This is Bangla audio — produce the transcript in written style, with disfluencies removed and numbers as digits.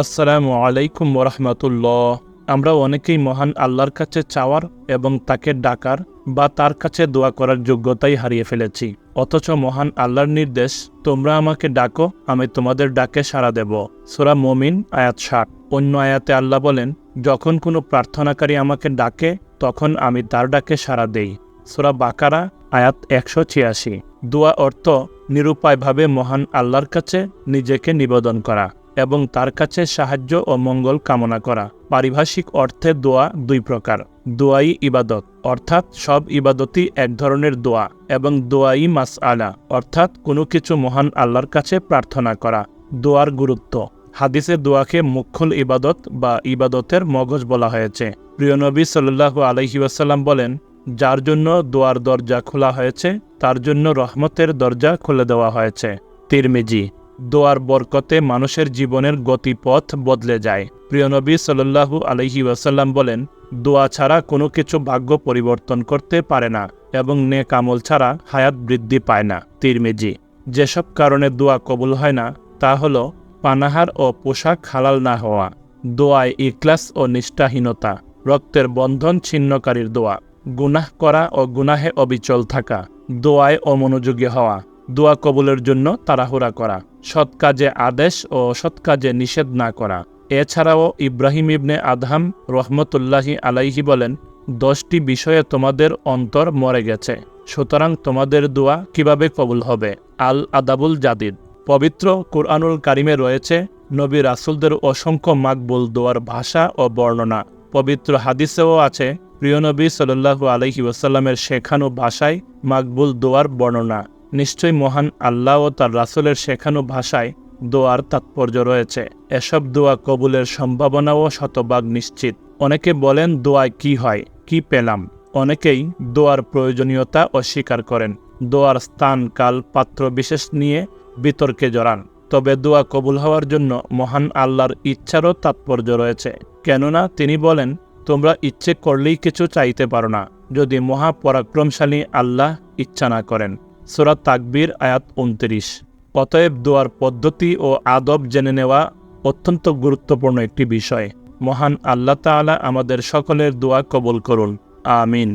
আসসালামু আলাইকুম ওরহমতুল্লাহ। আমরা অনেকেই মহান আল্লাহর কাছে চাওয়ার এবং তাকে ডাকার বা তার কাছে দোয়া করার যোগ্যতাই হারিয়ে ফেলেছি। অথচ মহান আল্লাহর নির্দেশ, তোমরা আমাকে ডাকো, আমি তোমাদের ডাকে সাড়া দেব। সূরা মুমিন আয়াত 60। অন্য আয়াতে আল্লাহ বলেন, যখন কোনো প্রার্থনাকারী আমাকে ডাকে তখন আমি তার ডাকে সাড়া দেই। সূরা বাকারা আয়াত 186। দোয়া অর্থ নিরুপায়ভাবে মহান আল্লাহর কাছে নিজেকে নিবেদন করা এবং তার কাছে সাহায্য ও মঙ্গল কামনা করা। পারিভাষিক অর্থে দোয়া দুই প্রকার: দোয়াই ইবাদত, অর্থাৎ সব ইবাদতই এক ধরনের দোয়া, এবং দোয়াই মাসআলা, অর্থাৎ কোনো কিছু মহান আল্লাহর কাছে প্রার্থনা করা। দোয়ার গুরুত্ব: হাদিসে দোয়াকে মুখ্যল ইবাদত বা ইবাদতের মগজ বলা হয়েছে। প্রিয় নবী সাল্লাল্লাহু আলাইহি ওয়াসাল্লাম বলেন, যার জন্য দোয়ার দরজা খোলা হয়েছে তার জন্য রহমতের দরজা খুলে দেওয়া হয়েছে। তিরমিজি। দোয়ার বরকতে মানুষের জীবনের গতিপথ বদলে যায়। প্রিয় নবী সাল্লাল্লাহু আলাইহি ওয়াসাল্লাম বলেন, দোয়া ছাড়া কোনো কিছু ভাগ্য পরিবর্তন করতে পারে না এবং নেক আমল ছাড়া হায়াত বৃদ্ধি পায় না। তিরমিজি। যেসব কারণে দোয়া কবুল হয় না তা হলো পানাহার ও পোশাক হালাল না হওয়া, দোয়ায় ইখলাস ও নিষ্ঠাহীনতা, রক্তের বন্ধন ছিন্নকারীর দোয়া, গুনাহ করা ও গুনাহে অবিচল থাকা, দোয়ায় অমনোযোগী হওয়া, দোয়া কবুলের জন্য তাড়াহুড়া করা, সৎ কাজে আদেশ ও সৎ কাজে নিষেধ না করা। এছাড়াও ইব্রাহিম ইবনে আদহাম রহমতুল্লাহি আলাইহি বলেন, 10টি বিষয়ে তোমাদের অন্তর মরে গেছে, সুতরাং তোমাদের দোয়া কিভাবে কবুল হবে? আল আদাবুল জাদিদ। পবিত্র কুরআনুল কারিমে রয়েছে নবী রাসূলদের অসংখ্য মাকবুল দোয়ার ভাষা ও বর্ণনা। পবিত্র হাদিসেও আছে প্রিয় নবী সাল্লাল্লাহু আলাইহি ওয়াসাল্লামের শেখানো ভাষায় মাকবুল দোয়ার বর্ণনা। নিশ্চয়ই মহান আল্লাহ ও তার রাসূলের শেখানো ভাষায় দোয়ার তাৎপর্য রয়েছে। এসব দোয়া কবুলের সম্ভাবনাও শতভাগ নিশ্চিত। অনেকে বলেন, দোয়ায় কি হয়, কি পেলাম? অনেকেই দোয়ার প্রয়োজনীয়তা অস্বীকার করেন। দোয়ার স্থান, কাল, পাত্র বিশেষ নিয়ে বিতর্কে জড়ান। তবে দোয়া কবুল হওয়ার জন্য মহান আল্লাহর ইচ্ছারও তাৎপর্য রয়েছে। কেননা তিনি বলেন, তোমরা ইচ্ছে করলেই কিছু চাইতে পারো না যদি মহাপরাক্রমশালী আল্লাহ ইচ্ছা না করেন। সূরা তাকবীর আয়াত 29। অতএব দোয়ার পদ্ধতি ও আদব জেনে নেওয়া অত্যন্ত গুরুত্বপূর্ণ একটি বিষয়। মহান আল্লাহ তাআলা আমাদের সকলের দোয়া কবুল করুন। আমিন।